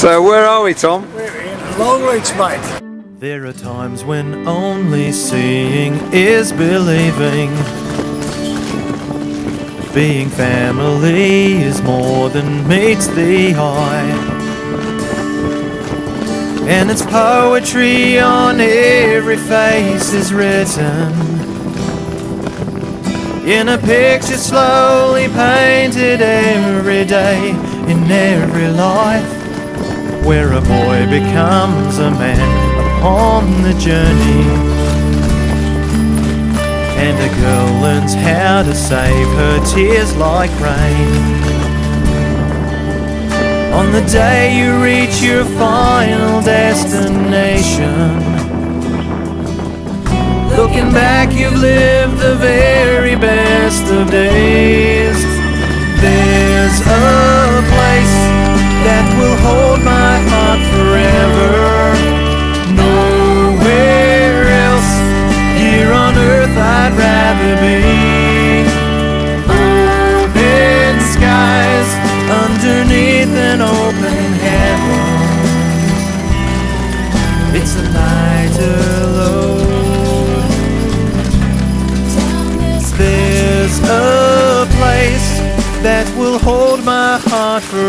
So where are we, Tom? We're in Longreach, mate. There are times when only seeing is believing. Being family is more than meets the eye, and it's poetry on every face is written, in a picture slowly painted every day, in every life, where a boy becomes a man upon the journey, and a girl learns how to save her tears like rain. On the day you reach your final destination, looking back you've lived the very best of days. There's a place that will hold my heart forever. Nowhere else here on earth I'd rather be. Open skies underneath an open heaven. It's a lighter load. There's a place that will hold my heart forever.